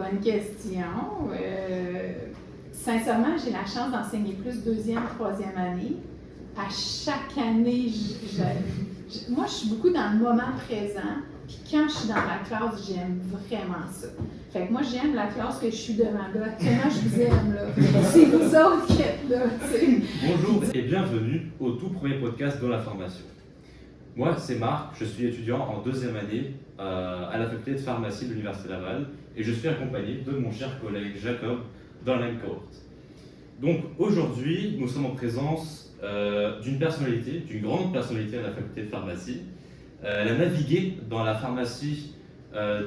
bonne question. Sincèrement, j'ai la chance d'enseigner plus deuxième, troisième année. À chaque année, moi, je suis beaucoup dans le moment présent. Puis quand je suis dans la classe, j'aime vraiment ça. Fait que moi, j'aime la classe que je suis devant là. Actuellement, je vous aime là. C'est vous autres qui êtes là, tu sais. Bonjour et bienvenue au tout premier podcast de la formation. Moi, c'est Marc, je suis étudiant en deuxième année à la faculté de pharmacie de l'Université Laval et je suis accompagné de mon cher collègue Jacob dans la même cohorte. Donc aujourd'hui, nous sommes en présence d'une personnalité, d'une grande personnalité à la faculté de pharmacie. Elle a navigué dans la pharmacie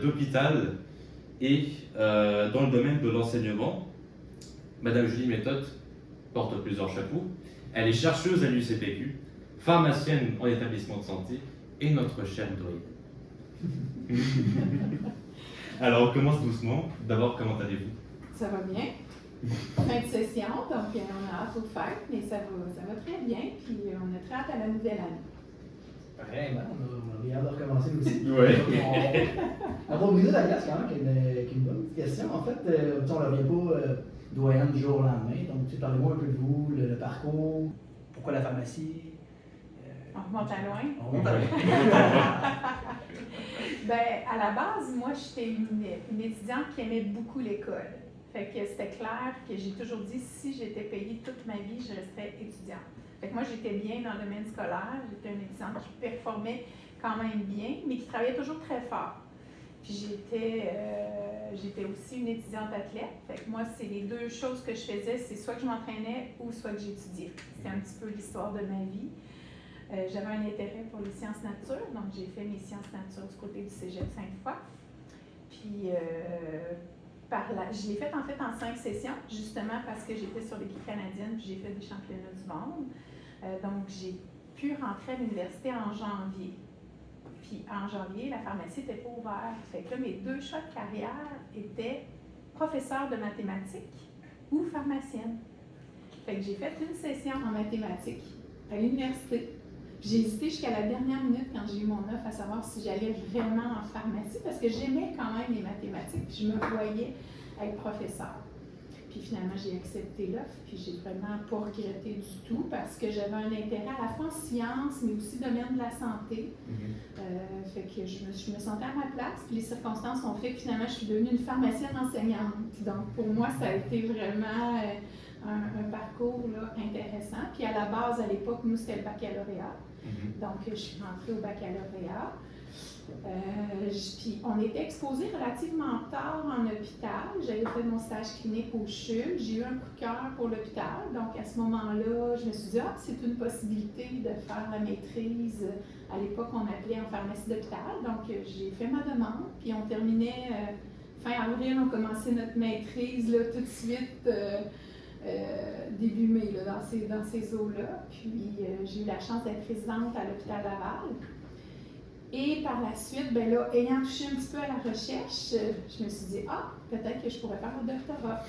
d'hôpital et dans le domaine de l'enseignement. Madame Julie Méthode porte plusieurs chapeaux. Elle est chercheuse à l'UCPQ, pharmacienne en établissement de santé et notre chère Dory. Alors on commence doucement. D'abord, comment allez-vous? Ça va bien. Fin de session, donc on a hâte aux fêtes, mais ça va très bien, puis on a très hâte à la nouvelle année. Pareil, on a bien hâte de recommencer aussi. Oui. On va briser la glace quand même, qui est une bonne question. En fait, on ne revient pas doyenne du jour au lendemain. Donc, parlez-moi un peu de vous, le parcours, pourquoi la pharmacie. On remonte à loin. On remonte à loin. Ben, à la base, moi, j'étais une étudiante qui aimait beaucoup l'école. Fait que c'était clair que j'ai toujours dit, si j'étais payée toute ma vie, je resterais étudiante. Fait que moi, j'étais bien dans le domaine scolaire. J'étais une étudiante qui performait quand même bien, mais qui travaillait toujours très fort. Puis j'étais aussi une étudiante athlète. Fait que moi, c'est les deux choses que je faisais, c'est soit que je m'entraînais ou soit que j'étudiais. C'est un petit peu l'histoire de ma vie. J'avais un intérêt pour les sciences nature, donc j'ai fait mes sciences nature du côté du cégep Sainte-Foy. Puis je l'ai fait en fait en 5 sessions, justement parce que j'étais sur l'équipe canadienne puis j'ai fait des championnats du monde. Donc j'ai pu rentrer à l'université en janvier. Puis en janvier, la pharmacie n'était pas ouverte. Fait que là, mes deux choix de carrière étaient professeur de mathématiques ou pharmacienne. Fait que j'ai fait une session en mathématiques à l'université. J'ai hésité jusqu'à la dernière minute quand j'ai eu mon offre à savoir si j'allais vraiment en pharmacie parce que j'aimais quand même les mathématiques puis je me voyais être professeur. Puis finalement, j'ai accepté l'offre puis j'ai vraiment pas regretté du tout parce que j'avais un intérêt à la fois en sciences mais aussi dans le domaine de la santé. Fait que je me sentais à ma place puis les circonstances ont fait que finalement, je suis devenue une pharmacienne enseignante. Donc pour moi, ça a été vraiment un parcours là, intéressant. Puis à la base, à l'époque, nous, c'était le baccalauréat. Donc, je suis rentrée au baccalauréat. Puis, on était exposés relativement tard en hôpital. J'avais fait mon stage clinique au CHUL. J'ai eu un coup de cœur pour l'hôpital. Donc, à ce moment-là, je me suis dit, c'est une possibilité de faire la maîtrise. À l'époque, on appelait en pharmacie d'hôpital. Donc, j'ai fait ma demande. Puis, on terminait fin avril, on commençait notre maîtrise là, tout de suite. Début mai, là, dans ces eaux-là. Puis j'ai eu la chance d'être résidente à l'hôpital Laval. Et par la suite, ben là, ayant touché un petit peu à la recherche, je me suis dit, peut-être que je pourrais faire un doctorat.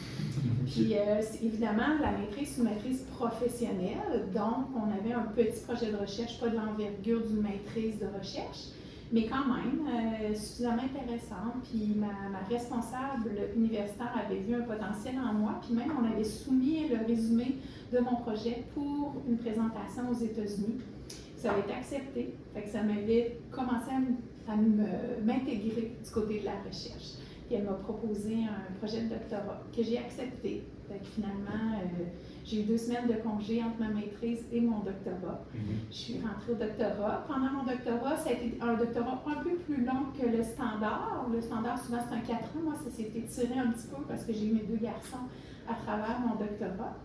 Puis évidemment, la maîtrise sous maîtrise professionnelle, donc on avait un petit projet de recherche, pas de l'envergure d'une maîtrise de recherche, mais quand même suffisamment intéressant. Puis ma responsable universitaire avait vu un potentiel en moi, puis même on avait soumis le résumé de mon projet pour une présentation aux États-Unis. Ça avait été accepté, fait que ça m'avait commencé à m'intégrer du côté de la recherche. Puis elle m'a proposé un projet de doctorat que j'ai accepté. Fait que finalement, j'ai eu 2 semaines de congé entre ma maîtrise et mon doctorat. Je suis rentrée au doctorat. Pendant mon doctorat, ça a été un doctorat un peu plus long que le standard. Le standard, souvent, c'est un 4 ans. Moi, ça s'est étiré un petit peu parce que j'ai eu mes 2 garçons à travers mon doctorat.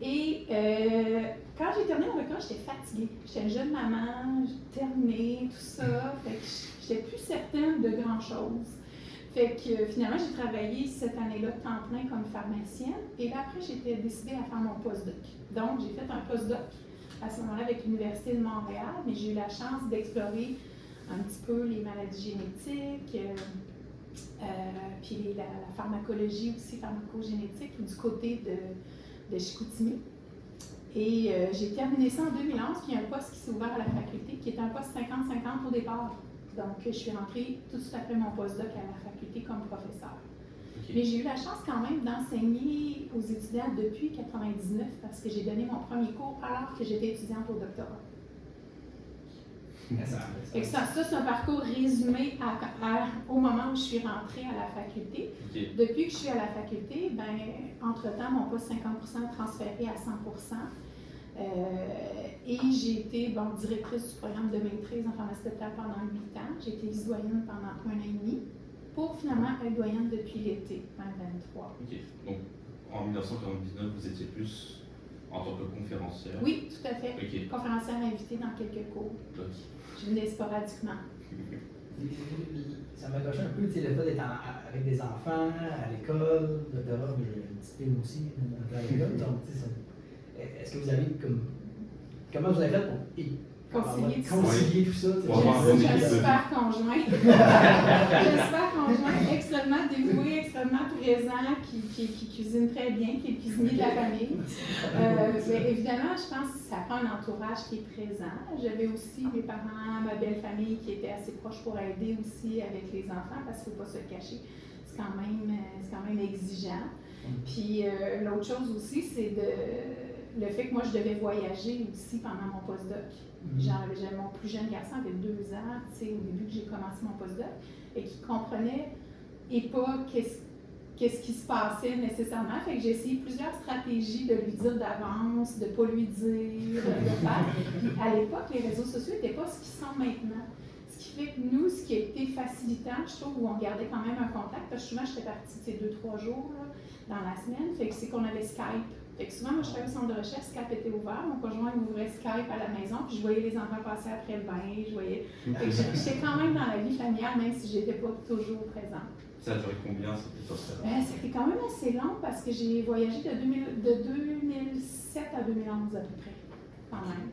Et quand j'ai terminé mon doctorat, j'étais fatiguée. J'étais une jeune maman, j'ai terminé, tout ça. Fait que j'étais plus certaine de grand-chose. Fait que finalement, j'ai travaillé cette année-là temps plein comme pharmacienne. Et là, après, j'étais décidée à faire mon postdoc. Donc, j'ai fait un postdoc à ce moment-là avec l'Université de Montréal, mais j'ai eu la chance d'explorer un petit peu les maladies génétiques, puis la pharmacologie aussi, pharmacogénétique, du côté de Chicoutimi. Et j'ai terminé ça en 2011, puis il y a un poste qui s'est ouvert à la faculté, qui est un poste 50-50 au départ. Donc, je suis rentrée tout de suite après mon postdoc à la faculté comme professeur. Mais j'ai eu la chance quand même d'enseigner aux étudiants depuis 1999 parce que j'ai donné mon premier cours alors que j'étais étudiante au doctorat. Et ça c'est un parcours résumé au moment où je suis rentrée à la faculté. Depuis que je suis à la faculté, entre-temps, mon poste 50% a transféré à 100%. Et j'ai été directrice du programme de maîtrise en pharmacie d'hôpital pendant 8 ans. J'ai été vice-doyenne pendant 1 an et demi pour finalement être doyenne depuis l'été 2023. Ok, donc en 1999, vous étiez plus en tant que conférencière? Oui, tout à fait. Okay. Conférencière invitée dans quelques cours. Okay. Je venais sporadiquement. Ça m'accroche un peu, le fait d'être avec des enfants, à l'école, doctorat, mais j'ai une petite fille aussi à l'école. Donc, est-ce que vous avez comment vous avez fait pour concilier tout ça? J'ai un super conjoint. J'ai un super conjoint extrêmement dévoué, extrêmement présent, qui cuisine très bien, qui est le cuisinier de la famille. Mais évidemment, je pense que ça prend un entourage qui est présent. J'avais aussi mes parents, ma belle famille qui était assez proche pour aider aussi avec les enfants, parce qu'il ne faut pas se le cacher. C'est quand même exigeant. Puis l'autre chose aussi, c'est le fait que moi, je devais voyager aussi pendant mon postdoc. J'avais mon plus jeune garçon, avait 2 ans, au début que j'ai commencé mon postdoc, et qui comprenait pas qu'est-ce qui se passait nécessairement. Fait que j'ai essayé plusieurs stratégies de lui dire d'avance, de ne pas lui dire, de faire. Puis à l'époque, les réseaux sociaux n'étaient pas ce qu'ils sont maintenant. Ce qui fait que nous, ce qui a été facilitant, je trouve, où on gardait quand même un contact, parce que souvent, j'étais partie 2-3 jours là, dans la semaine, fait que c'est qu'on avait Skype. Fait que souvent, moi, je travaillais au centre de recherche, Skype était ouvert, mon conjoint ouvrait Skype à la maison, puis je voyais les enfants passer après le bain, je voyais... Fait que j'étais quand même dans la vie familiale, même si j'étais pas toujours présente. Ça a duré combien, cette histoire? C'était quand même assez long, parce que j'ai voyagé de 2007 à 2011 à peu près, quand même.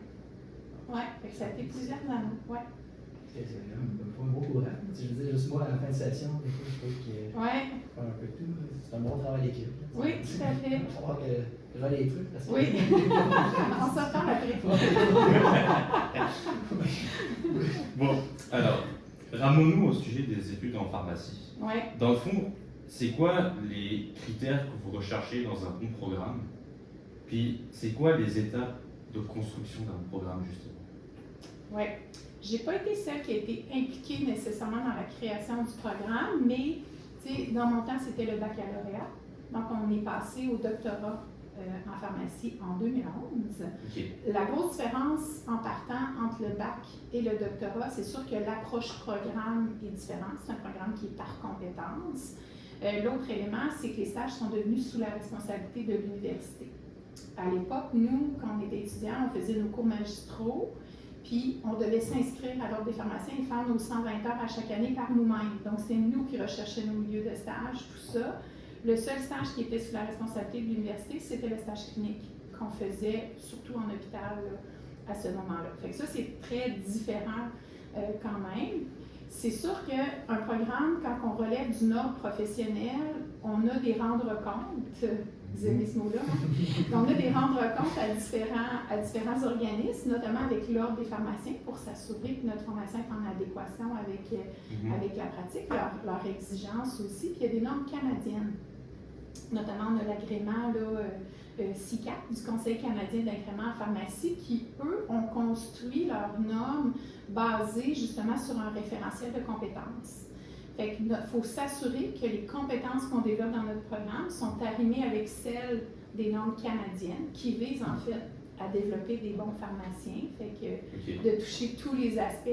Ouais, fait que ça a été plusieurs années, ouais. C'est un beau courant. Je veux dire, juste moi, à la fin de session, des fois, je trouve que faire un peu de tout. C'est un bon travail d'équipe. Oui, tout à fait. Il va falloir que je vois les trucs. Parce que... Oui, on s'en parle après. Bon, alors, ramenons-nous au sujet des études en pharmacie. Ouais. Dans le fond, c'est quoi les critères que vous recherchez dans un bon programme? Puis, c'est quoi les étapes de construction d'un programme, justement? Oui. J'ai pas été celle qui a été impliquée nécessairement dans la création du programme, mais dans mon temps, c'était le baccalauréat. Donc, on est passé au doctorat en pharmacie en 2011. Okay. La grosse différence en partant entre le bac et le doctorat, c'est sûr que l'approche programme est différente. C'est un programme qui est par compétence. L'autre élément, c'est que les stages sont devenus sous la responsabilité de l'université. À l'époque, nous, quand on était étudiants, on faisait nos cours magistraux. Puis, on devait s'inscrire à l'Ordre des pharmaciens et faire nos 120 heures à chaque année par nous-mêmes. Donc, c'est nous qui recherchions nos lieux de stage, tout ça. Le seul stage qui était sous la responsabilité de l'université, c'était le stage clinique qu'on faisait, surtout en hôpital, là, à ce moment-là. Fait que ça, c'est très différent quand même. C'est sûr qu'un programme, quand on relève d'une ordre professionnelle, on a des rendre-compte. Vous aimez ce mot-là, hein? Donc, on a des rendre-compte à différents organismes, notamment avec l'Ordre des pharmaciens, pour s'assurer que notre formation est en adéquation avec la pratique, leur exigence aussi. Puis il y a des normes canadiennes. Notamment, on a l'agrément CICAP, du Conseil canadien d'agrément en pharmacie, qui, eux, ont construit leurs normes basées justement sur un référentiel de compétences. Fait qu'il faut s'assurer que les compétences qu'on développe dans notre programme sont arrimées avec celles des normes canadiennes qui visent en fait à développer des bons pharmaciens, fait que de toucher tous les aspects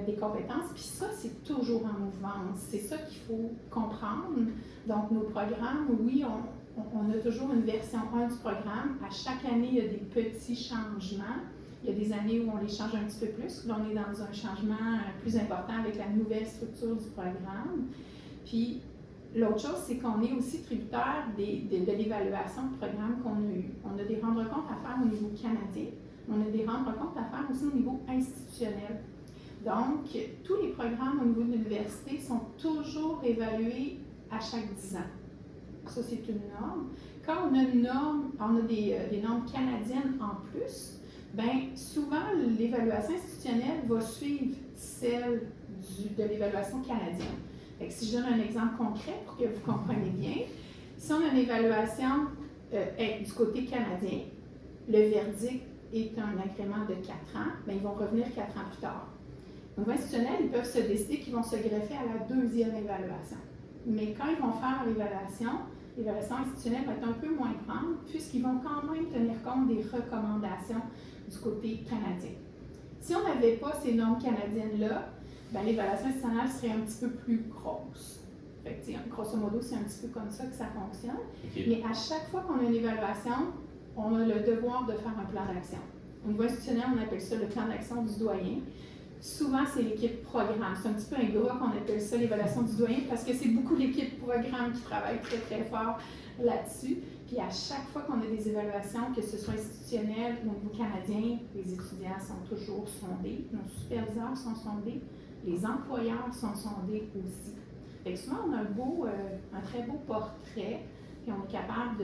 des compétences. Puis ça, c'est toujours en mouvement. C'est ça qu'il faut comprendre. Donc, nos programmes, oui, on a toujours une version 1 du programme. À chaque année, il y a des petits changements. Il y a des années où on les change un petit peu plus. Là, on est dans un changement plus important avec la nouvelle structure du programme. Puis, l'autre chose, c'est qu'on est aussi tributaire de l'évaluation de programme qu'on a eu. On a des rendre-comptes à faire au niveau canadien. On a des rendre-comptes à faire aussi au niveau institutionnel. Donc, tous les programmes au niveau de l'université sont toujours évalués à chaque 10 ans. Ça, c'est une norme. Quand on a une norme, on a des normes canadiennes en plus, bien, souvent, l'évaluation institutionnelle va suivre celle de l'évaluation canadienne. Fait que si je donne un exemple concret pour que vous compreniez bien, si on a une évaluation du côté canadien, le verdict est un agrément de 4 ans, bien, ils vont revenir 4 ans plus tard. Au niveau institutionnel, ils peuvent se décider qu'ils vont se greffer à la deuxième évaluation. Mais quand ils vont faire l'évaluation institutionnelle va être un peu moins grande, puisqu'ils vont quand même tenir compte des recommandations du côté canadien. Si on n'avait pas ces normes canadiennes-là, ben, l'évaluation institutionnelle serait un petit peu plus grosse. Fait que, grosso modo, c'est un petit peu comme ça que ça fonctionne. Ok. Mais à chaque fois qu'on a une évaluation, on a le devoir de faire un plan d'action. Au niveau institutionnel, on appelle ça le plan d'action du doyen. Souvent, c'est l'équipe programme. C'est un petit peu ingrat qu'on appelle ça l'évaluation du doyen parce que c'est beaucoup l'équipe programme qui travaille très, très fort là-dessus. Puis à chaque fois qu'on a des évaluations, que ce soit institutionnelles ou au niveau canadien, les étudiants sont toujours sondés, nos superviseurs sont sondés, les employeurs sont sondés aussi. Fait que souvent, on a un très beau portrait, puis on est capable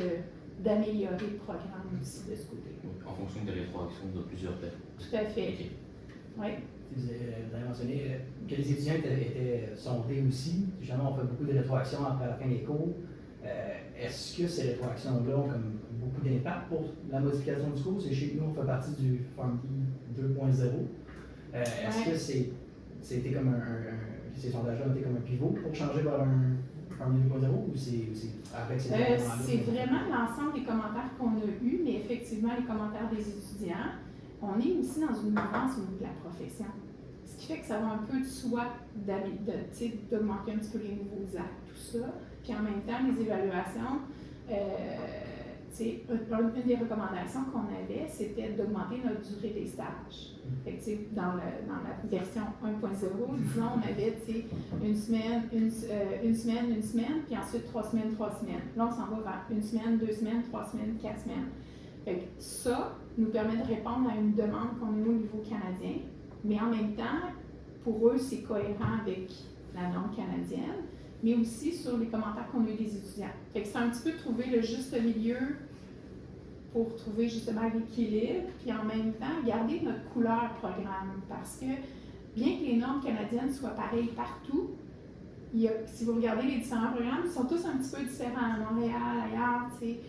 d'améliorer le programme aussi de ce côté. En fonction des rétroactions de plusieurs thèmes. Tout à fait. Ok. Oui. Vous avez mentionné que les étudiants étaient sondés aussi. Justement, on fait beaucoup de rétroactions après la fin des cours. Est-ce que ces rétroactions-là ont comme beaucoup d'impact pour la modification du cours? C'est chez nous, on fait partie du PharmD 2.0. Est-ce que c'était comme ces sondages-là ont été comme un pivot pour changer vers un PharmD 2.0 ou c'est avec ces éléments-là? C'est vraiment l'ensemble des commentaires qu'on a eus, mais effectivement, les commentaires des étudiants. On est aussi dans une mouvance au niveau de la profession. Ce qui fait que ça va un peu de soi d'augmenter un petit peu les nouveaux actes, tout ça. Puis en même temps, les évaluations, une des recommandations qu'on avait, c'était d'augmenter notre durée des stages. Fait que, dans la version 1.0, disons, on avait une semaine, puis ensuite 3 semaines. Là, on s'en va vers 1 semaine, 2 semaines, 3 semaines, 4 semaines. Fait que ça nous permet de répondre à une demande qu'on a au niveau canadien, mais en même temps, pour eux, c'est cohérent avec la norme canadienne, mais aussi sur les commentaires qu'on a eu des étudiants. Fait que c'est un petit peu trouver le juste milieu pour trouver justement l'équilibre, puis en même temps, garder notre couleur programme, parce que bien que les normes canadiennes soient pareilles partout, si vous regardez les différents programmes, ils sont tous un petit peu différents à Montréal, ailleurs, tu sais.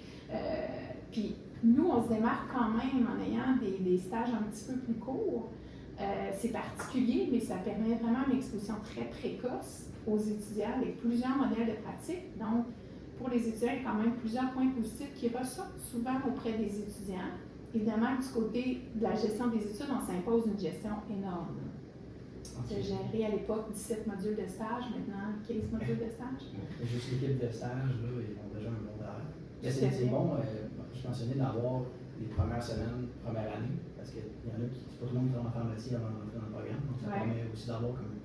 Puis nous, on se démarque quand même en ayant des stages un petit peu plus courts. C'est particulier, mais ça permet vraiment une exposition très précoce aux étudiants avec plusieurs modèles de pratique. Donc, pour les étudiants, il y a quand même plusieurs points positifs qui ressortent souvent auprès des étudiants. Évidemment, du côté de la gestion des études, on s'impose une gestion énorme. J'ai géré à l'époque 17 modules de stage, maintenant 15 modules de stage. Juste l'équipe de stage, là, ils ont déjà un bon horaire. C'est bon, je mentionnais d'avoir les premières semaines, première année, parce qu'il y en a qui, c'est pas tout le monde qui est en pharmacie avant d'entrer dans le programme, donc ça permet aussi d'avoir comme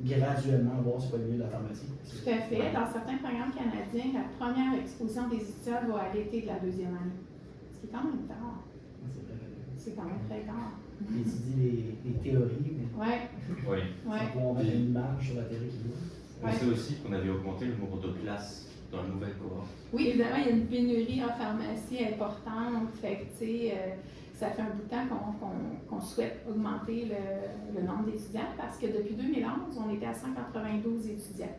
graduellement voir c'est quoi le milieu de la pharmacie. Tout à fait. Dans certains programmes canadiens, la première exposition des étudiants va à l'été de la deuxième année. Ce qui est quand même tard. C'est vrai. C'est quand même très tard. Il étudie les théories, mais Oui. sans pouvoir mettre une image sur la théorie qui doit. On sait aussi qu'on avait augmenté le nombre de places dans la nouvelle cohorte. Oui, évidemment, il y a une pénurie en pharmacie importante. Fait que, tu sais, ça fait un bout de temps qu'on souhaite augmenter le nombre d'étudiants parce que depuis 2011, on était à 192 étudiants.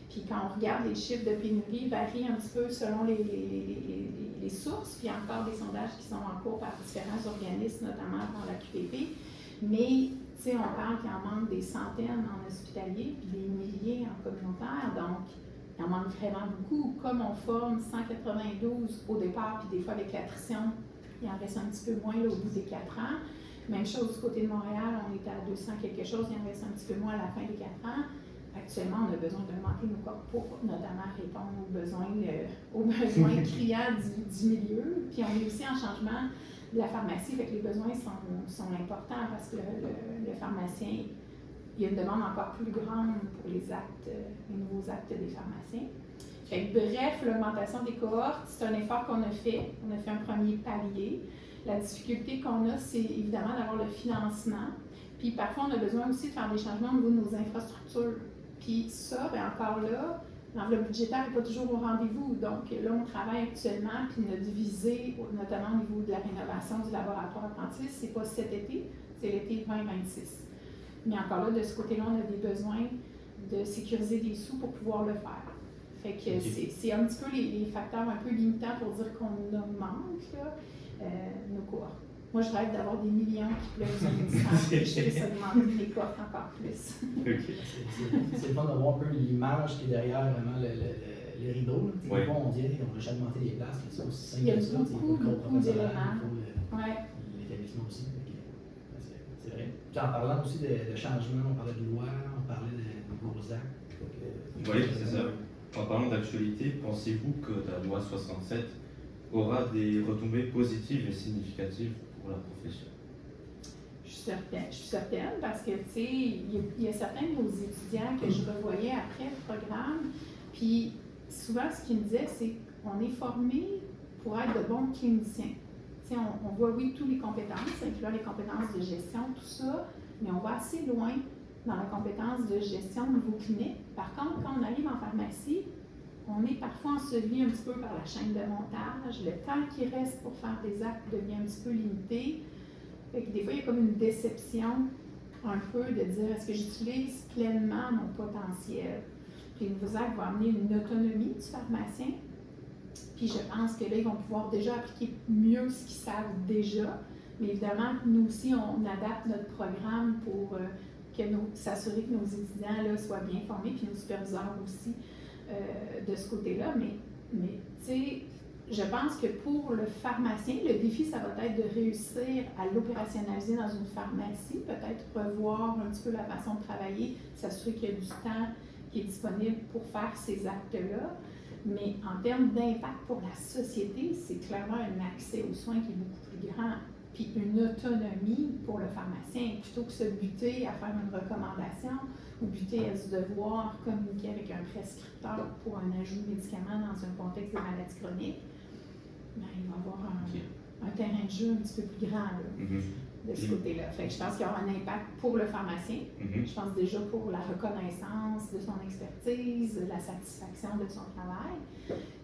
Puis quand on regarde les chiffres de pénurie, ils varient un petit peu selon les sources, puis il y a encore des sondages qui sont en cours par différents organismes, notamment dans la QPP. Mais, tu sais, on parle qu'il en manque des centaines en hospitalier, puis des milliers en communautaire. Donc, il en manque vraiment beaucoup. Comme on forme 192 au départ, puis des fois avec l'attrition, il en reste un petit peu moins là, au bout des 4 ans. Même chose du côté de Montréal, on était à 200 quelque chose, il en reste un petit peu moins à la fin des 4 ans. Actuellement, on a besoin d'augmenter nos corps pour notamment répondre aux besoins criants du milieu. Puis on est aussi en changement de la pharmacie, fait que les besoins sont importants parce que le pharmacien, il y a une demande encore plus grande pour les nouveaux actes des pharmaciens. Fait que, bref, l'augmentation des cohortes, c'est un effort qu'on a fait. On a fait un premier palier. La difficulté qu'on a, c'est évidemment d'avoir le financement. Puis parfois, on a besoin aussi de faire des changements au niveau de nos infrastructures. Puis ça, bien encore là, l'enveloppe budgétaire n'est pas toujours au rendez-vous. Donc là, on travaille actuellement, puis notre visée, notamment au niveau de la rénovation du laboratoire apprenti, c'est pas cet été, c'est l'été 2026. Mais encore là, de ce côté-là, on a des besoins de sécuriser des sous pour pouvoir le faire. Fait que Ok. c'est un petit peu les facteurs un peu limitants pour dire qu'on augmente là, nos cohortes. Moi, je rêve d'avoir des millions qui pleuvent sur une distance et je puisse augmenter mes cohortes encore plus. Ok. C'est le fun de voir un peu l'image qui est derrière vraiment le rideau. Là. Ouais. Des fois, on dit on va juste augmenter les places, mais c'est aussi simple Il y a que ça. beaucoup d'éléments. Il faut Ouais. l'établissement aussi. C'est vrai. Puis en parlant aussi de changement, on parlait de loi, on parlait de nouveaux actes. Oui, c'est ça. En parlant d'actualité, pensez-vous que la loi 67 aura des retombées positives et significatives pour la profession? Je suis certaine parce que, tu sais, il y a certains de nos étudiants que je revoyais après le programme, puis souvent, ce qu'ils me disaient, c'est qu'on est formé pour être de bons cliniciens. Tu sais, on voit, oui, toutes les compétences, incluant les compétences de gestion, tout ça, mais on va assez loin dans la compétence de gestion au niveau clinique. Par contre, quand on arrive en pharmacie, on est parfois enseveli un petit peu par la chaîne de montage. Le temps qui reste pour faire des actes devient un petit peu limité. Fait que des fois, il y a comme une déception un peu de dire est-ce que j'utilise pleinement mon potentiel. Puis le nouveau acte va amener une autonomie du pharmacien. Puis je pense que là, ils vont pouvoir déjà appliquer mieux ce qu'ils savent déjà. Mais évidemment, nous aussi, on adapte notre programme pour s'assurer que nos étudiants là, soient bien formés, puis nos superviseurs aussi de ce côté-là. Mais tu sais, je pense que pour le pharmacien, le défi, ça va être de réussir à l'opérationnaliser dans une pharmacie, peut-être revoir un petit peu la façon de travailler, s'assurer qu'il y a du temps qui est disponible pour faire ces actes-là. Mais en termes d'impact pour la société, c'est clairement un accès aux soins qui est beaucoup plus grand. Puis une autonomie pour le pharmacien, plutôt que se buter à faire une recommandation ou buter à se devoir communiquer avec un prescripteur pour un ajout de médicaments dans un contexte de maladie chronique, ben, il va y avoir un terrain de jeu un petit peu plus grand là, de ce côté-là. Fait que je pense qu'il y aura un impact pour le pharmacien. Je pense déjà pour la reconnaissance de son expertise, la satisfaction de son travail.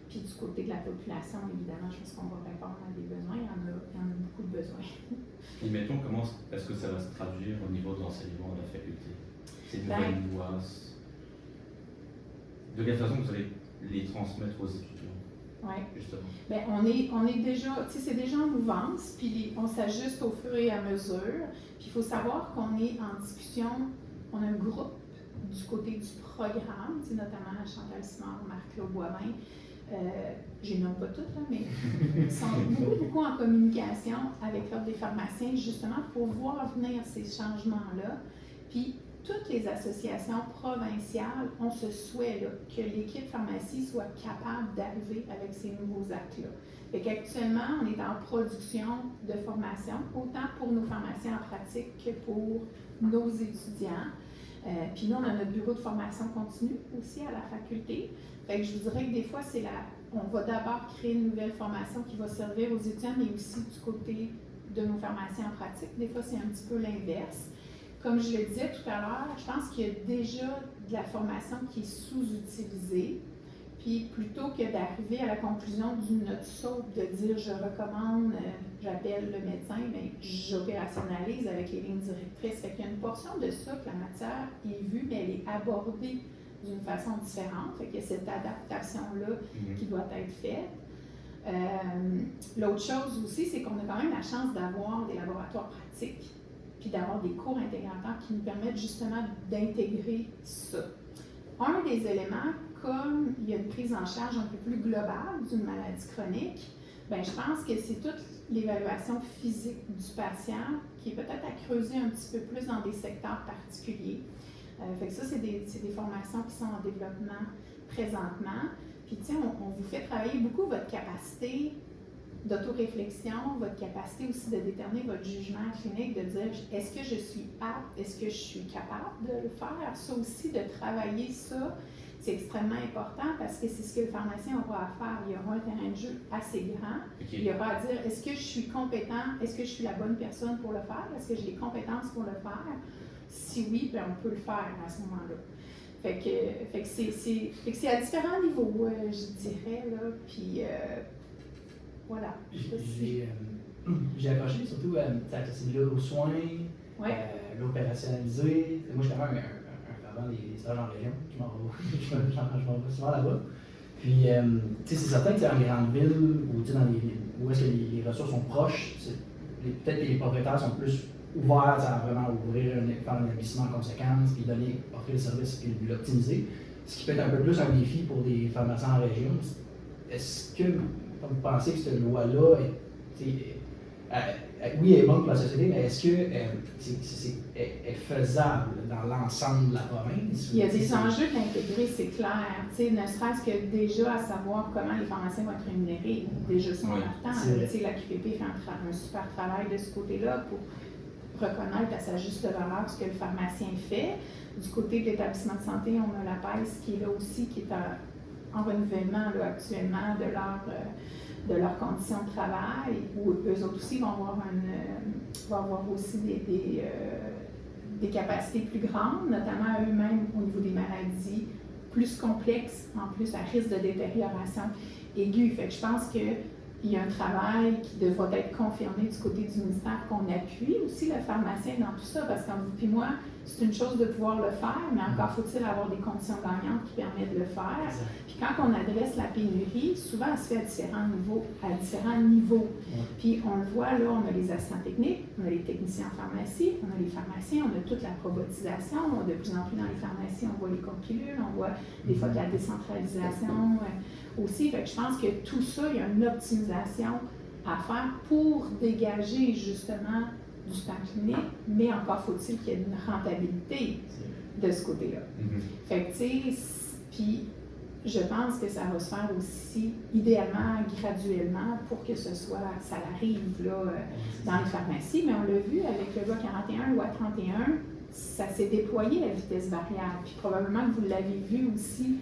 Puis du côté de la population, évidemment, je pense qu'on va répondre à des besoins. Il y en a beaucoup de besoins. Et mettons, comment est-ce que ça va se traduire au niveau de l'enseignement de la faculté? Ces nouvelles lois, de quelle façon vous allez les transmettre aux étudiants? Oui. Justement. Bien, on est déjà, tu sais, c'est déjà en mouvance, puis on s'ajuste au fur et à mesure. Puis il faut savoir qu'on est en discussion, on a un groupe du côté du programme, tu sais, notamment Chantal Simard, Marc-Claude Boivin. Je les nomme pas toutes, là, mais ils sont beaucoup en communication avec l'Ordre des pharmaciens, justement, pour voir venir ces changements-là. Puis, toutes les associations provinciales ont ce souhait-là, que l'équipe pharmacie soit capable d'arriver avec ces nouveaux actes-là. Fait qu'actuellement, on est en production de formation, autant pour nos pharmaciens en pratique que pour nos étudiants. Puis nous, on a notre bureau de formation continue aussi à la faculté. Fait que je vous dirais que des fois, on va d'abord créer une nouvelle formation qui va servir aux étudiants, mais aussi du côté de nos pharmaciens en pratique. Des fois, c'est un petit peu l'inverse. Comme je le disais tout à l'heure, je pense qu'il y a déjà de la formation qui est sous-utilisée. Puis plutôt que d'arriver à la conclusion d'une note saute, de dire je recommande, j'appelle le médecin, bien, j'opérationnalise avec les lignes directrices. Fait qu'il y a une portion de ça que la matière est vue, mais elle est abordée d'une façon différente. Fait qu'il y a cette adaptation-là qui doit être faite. L'autre chose aussi, c'est qu'on a quand même la chance d'avoir des laboratoires pratiques, puis d'avoir des cours intégrateurs qui nous permettent justement d'intégrer ça. Un des éléments, comme il y a une prise en charge un peu plus globale d'une maladie chronique, bien, je pense que c'est toute l'évaluation physique du patient qui est peut-être à creuser un petit peu plus dans des secteurs particuliers. Fait que ça, c'est des formations qui sont en développement présentement. Puis, tu sais, on vous fait travailler beaucoup votre capacité d'autoréflexion, votre capacité aussi de déterminer votre jugement clinique, de dire est-ce que je suis apte, est-ce que je suis capable de le faire. Ça aussi, de travailler ça, c'est extrêmement important parce que c'est ce que le pharmacien aura à faire. Il y aura un terrain de jeu assez grand. Okay. Il aura à dire est-ce que je suis compétent, est-ce que je suis la bonne personne pour le faire, est-ce que j'ai les compétences pour le faire. Si oui, bien, on peut le faire à ce moment-là. Fait que c'est à différents niveaux, je dirais, là, puis voilà. J'ai accroché surtout c'est lié aux soins, l'opérationnaliser. Moi, je suis vraiment un avant les stages en région. Je m'en vais souvent là-bas. Puis, c'est certain que dans les grandes villes où est-ce que les ressources sont proches, peut-être que les propriétaires sont plus ouverts à vraiment faire un investissement en conséquence, puis offrir le service, puis l'optimiser. Ce qui peut être un peu plus un défi pour des pharmaciens en région. Est-ce que vous pensez que cette loi-là oui, elle est bonne pour la société, mais est-ce que est faisable dans l'ensemble de la province? Il y a des enjeux d'intégrer, c'est clair. Ne serait-ce que déjà à savoir comment les pharmaciens vont être rémunérés, déjà sont partants. La QPP fait un super travail de ce côté-là pour reconnaître à sa juste valeur ce que le pharmacien fait. Du côté de l'établissement de santé, on a la PAIS qui est là aussi, qui est en renouvellement là, actuellement de leurs conditions de travail, où eux autres aussi vont avoir aussi des capacités plus grandes, notamment eux-mêmes au niveau des maladies plus complexes, en plus à risque de détérioration aiguë. Fait que je pense qu'il y a un travail qui devra être confirmé du côté du ministère, qu'on appuie aussi le pharmacien dans tout ça, parce qu'en vous puis moi, c'est une chose de pouvoir le faire, mais encore faut-il avoir des conditions gagnantes qui permettent de le faire. Puis quand on adresse la pénurie, souvent elle se fait à différents niveaux. Puis on le voit là, on a les assistants techniques, on a les techniciens en pharmacie, on a les pharmaciens, on a toute la robotisation, de plus en plus dans les pharmacies, on voit les comptes pilules, on voit des fois de la décentralisation aussi. Fait que je pense que tout ça, il y a une optimisation à faire pour dégager justement du temps clinique, mais encore faut-il qu'il y ait une rentabilité de ce côté-là. Fait que, tu sais, puis je pense que ça va se faire aussi, idéalement, graduellement, pour que ça arrive là, dans les pharmacies. Mais on l'a vu avec le loi 41, loi 31, ça s'est déployé à vitesse variable. Puis probablement que vous l'avez vu aussi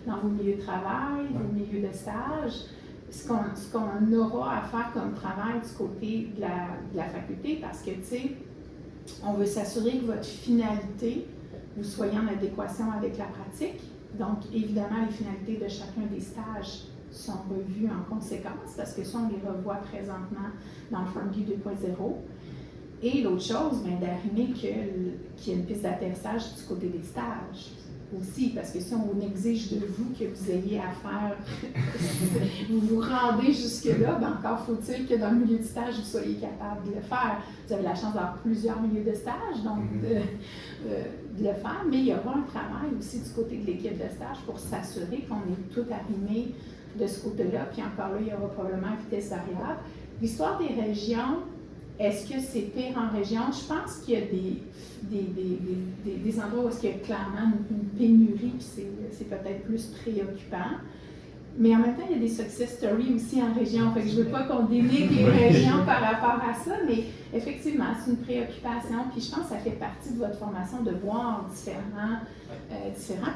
dans vos milieux de travail, vos milieux de stage. Ce qu'on aura à faire comme travail du côté de la faculté, parce que, tu sais, on veut s'assurer que votre finalité, vous soyez en adéquation avec la pratique. Donc, évidemment, les finalités de chacun des stages sont revues en conséquence, parce que ça, on les revoit présentement dans le FormView 2.0. Et l'autre chose, bien, d'arrimer qu'il y ait une piste d'atterrissage du côté des stages aussi, parce que si on exige de vous que vous ayez à faire, vous vous rendez jusque-là, bien encore faut-il que dans le milieu de stage, vous soyez capable de le faire. Vous avez la chance d'avoir plusieurs milieux de stage, donc de le faire, mais il y aura un travail aussi du côté de l'équipe de stage pour s'assurer qu'on est tout arrimé de ce côté-là, puis encore là, il y aura probablement une vitesse variable. L'histoire des régions, est-ce que c'est pire en région? Je pense qu'il y a des endroits où il y a clairement une pénurie, puis c'est peut-être plus préoccupant. Mais en même temps, il y a des success stories aussi en région. Fait que je ne veux pas qu'on dénigre les régions par rapport à ça, mais effectivement, c'est une préoccupation. Puis je pense que ça fait partie de votre formation de voir différents.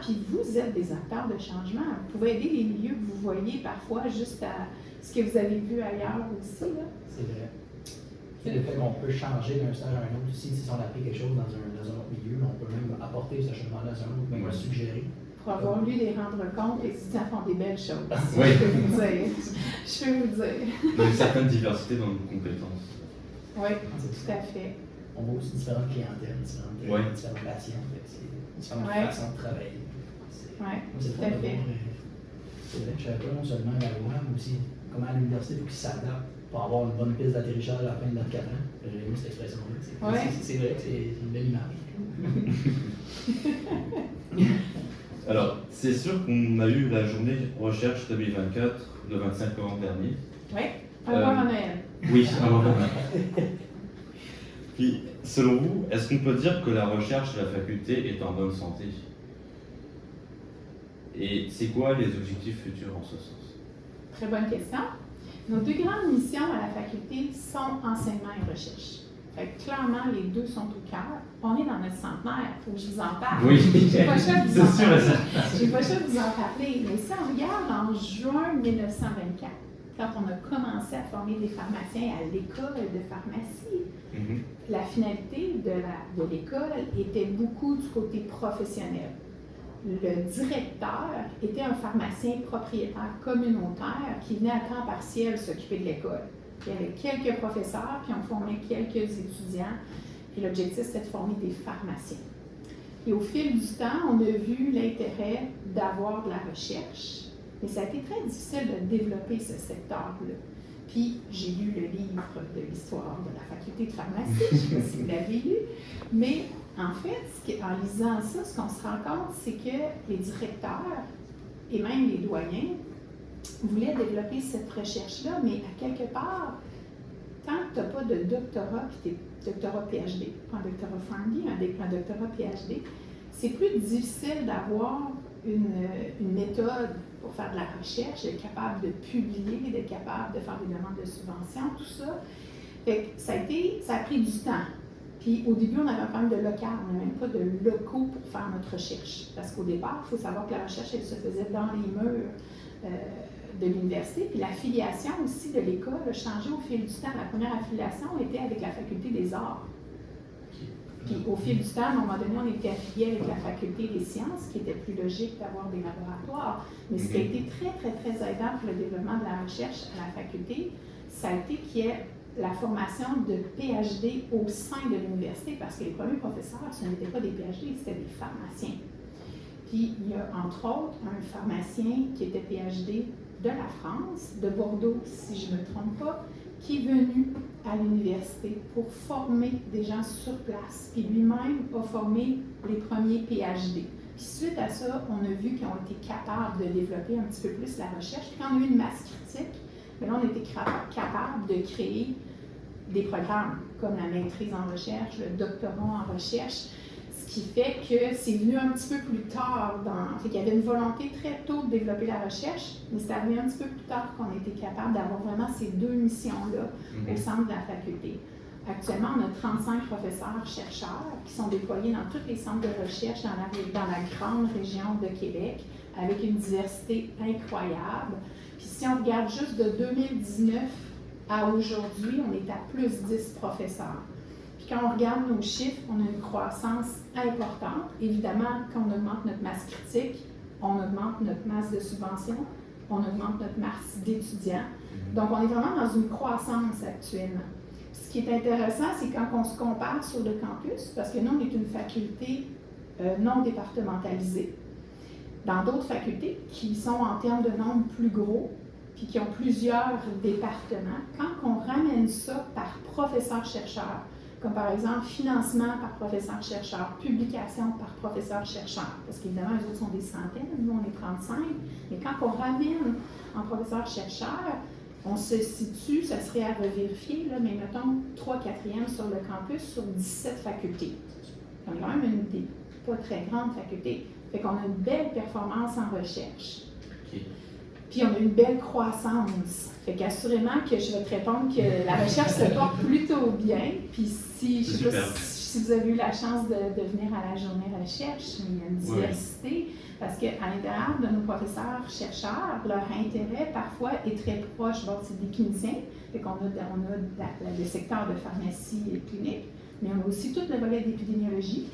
Puis vous êtes des acteurs de changement. Vous pouvez aider les milieux que vous voyez parfois juste à ce que vous avez vu ailleurs aussi. Là. C'est vrai. Le fait qu'on peut changer d'un stage à un autre aussi, si on applique quelque chose dans un autre milieu, on peut même apporter ce changement-là dans un autre, même le suggérer. Pour avoir lu les rendre compte, les étudiants font des belles choses. Oui. Je peux vous dire. Il y a une certaine diversité dans nos compétences. Oui, tout à fait. On voit aussi différentes clientèles, différents patients, différentes façons de travailler. Oui, tout à fait. C'est vrai que je ne savais pas non seulement à la loi, mais aussi comment à l'université, il faut qu'ils s'adaptent pour avoir une bonne piste d'atterrissage à la fin de notre 4 ans. J'ai aimé cette expression-là. C'est vrai que c'est une belle image. Alors, c'est sûr qu'on a eu la journée recherche 2024 le 25 novembre dernier. Oui, avant Noël. Oui, avant Noël. Puis, selon vous, est-ce qu'on peut dire que la recherche de la faculté est en bonne santé? Et c'est quoi les objectifs futurs en ce sens? Très bonne question. Nos deux grandes missions à la faculté sont enseignement et recherche. Fait que clairement, les deux sont au cœur. On est dans notre centenaire, il faut que je vous en parle. Oui, j'ai pas le choix de vous en c'est sûr parler. et certain. J'ai pas le choix de vous en parler. Mais si on regarde en juin 1924, quand on a commencé à former des pharmaciens à l'école de pharmacie, la finalité de l'école était beaucoup du côté professionnel. Le directeur était un pharmacien propriétaire communautaire qui venait à temps partiel s'occuper de l'école. Il y avait quelques professeurs, puis on formait quelques étudiants. Puis l'objectif, c'était de former des pharmaciens. Puis au fil du temps, on a vu l'intérêt d'avoir de la recherche, mais ça a été très difficile de développer ce secteur-là. Puis j'ai lu le livre de l'histoire de la faculté de pharmacie, je ne sais pas si vous l'avez lu, mais en fait, en lisant ça, ce qu'on se rend compte, c'est que les directeurs et même les doyens voulaient développer cette recherche-là, mais à quelque part, tant que tu n'as pas de doctorat, puis tu es doctorat PhD, pas un doctorat PharmD, un doctorat PhD, c'est plus difficile d'avoir une méthode pour faire de la recherche, d'être capable de publier, d'être capable de faire des demandes de subventions, tout ça. Fait que ça a pris du temps. Puis au début, on avait un problème de local, on n'avait même pas de locaux pour faire notre recherche. Parce qu'au départ, il faut savoir que la recherche, elle se faisait dans les murs de l'université. Puis l'affiliation aussi de l'école a changé au fil du temps. La première affiliation était avec la faculté des arts. Puis au fil du temps, à un moment donné, on était affilié avec la faculté des sciences, qui était plus logique d'avoir des laboratoires. Mais ce qui a été très, très, très aidant pour le développement de la recherche à la faculté, ça a été qu'il y ait la formation de PhD au sein de l'université, parce que les premiers professeurs, ce n'étaient pas des PhD, c'était des pharmaciens. Puis il y a entre autres un pharmacien qui était PhD de la France, de Bordeaux, si je ne me trompe pas, qui est venu à l'université pour former des gens sur place. Puis lui-même a formé les premiers PhD. Puis suite à ça, on a vu qu'ils ont été capables de développer un petit peu plus la recherche. Puis quand on a eu une masse critique, bien là, on était capable de créer des programmes comme la maîtrise en recherche, le doctorat en recherche, ce qui fait que c'est venu un petit peu plus tard. Fait qu'il y avait une volonté très tôt de développer la recherche, mais c'est arrivé un petit peu plus tard qu'on était capable d'avoir vraiment ces deux missions-là au centre de la faculté. Actuellement, on a 35 professeurs-chercheurs qui sont déployés dans tous les centres de recherche dans la grande région de Québec, avec une diversité incroyable. Puis si on regarde juste de 2019 à aujourd'hui, on est à plus 10 professeurs. Puis quand on regarde nos chiffres, on a une croissance importante. Évidemment, quand on augmente notre masse critique, on augmente notre masse de subventions, on augmente notre masse d'étudiants. Donc, on est vraiment dans une croissance actuellement. Ce qui est intéressant, c'est quand on se compare sur le campus, parce que nous, on est une faculté non départementalisée. Dans d'autres facultés qui sont en termes de nombre plus gros, puis qui ont plusieurs départements, quand on ramène ça par professeur-chercheur, comme par exemple financement par professeur-chercheur, publication par professeur-chercheur, parce qu'évidemment, les autres sont des centaines, nous on est 35, mais quand on ramène en professeur-chercheur, on se situe, ça serait à revérifier, là, mais mettons 3/4e sur le campus sur 17 facultés. On est quand même une pas très grande faculté. Fait qu'on a une belle performance en recherche. Puis on a une belle croissance. Fait qu'assurément que je vais te répondre que la recherche se porte plutôt bien. Puis si, je sais pas si vous avez eu la chance de venir à la journée recherche, il y a une diversité. Parce qu'à l'intérieur de nos professeurs-chercheurs, leur intérêt parfois est très proche. Bon, c'est des cliniciens, fait qu'on a le secteur de pharmacie et clinique, mais on a aussi tout le volet d'épidémiologie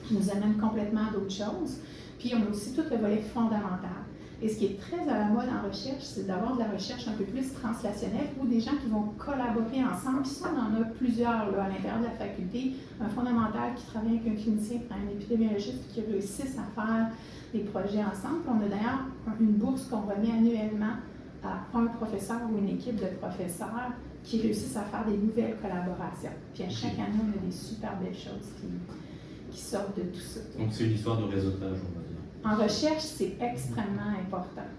qui nous amène complètement à d'autres choses. Puis on a aussi tout le volet fondamental. Et ce qui est très à la mode en recherche, c'est d'avoir de la recherche un peu plus translationnelle ou des gens qui vont collaborer ensemble. Puis ça, on en a plusieurs là, à l'intérieur de la faculté. Un fondamental qui travaille avec un clinicien, un épidémiologiste qui réussissent à faire des projets ensemble. Puis on a d'ailleurs une bourse qu'on remet annuellement à un professeur ou une équipe de professeurs qui réussissent à faire des nouvelles collaborations. Puis à chaque année, on a des super belles choses qui sortent de tout ça. Donc c'est une histoire de réseautage, on va dire. En recherche, c'est extrêmement important.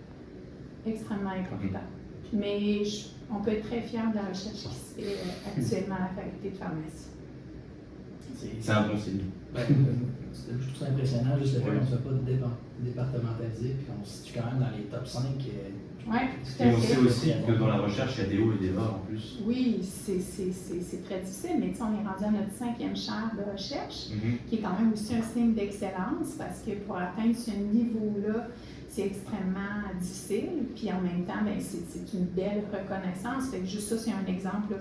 Extrêmement important. Mais on peut être très fier de la recherche qui se fait actuellement à la faculté de pharmacie. C'est un bon signe. Ben, je trouve ça impressionnant, juste le fait qu'on ne soit pas départementalisé, puis qu'on se situe quand même dans les top 5. Oui, tout à Et fait. on sait aussi que dans la recherche, il y a des hauts et des bas en plus. Oui, c'est très difficile, mais on est rendu à notre 5e chaire de recherche, qui est quand même aussi un signe d'excellence, parce que pour atteindre ce niveau-là, c'est extrêmement difficile, puis en même temps, ben, c'est une belle reconnaissance. Fait que juste ça, c'est un exemple là,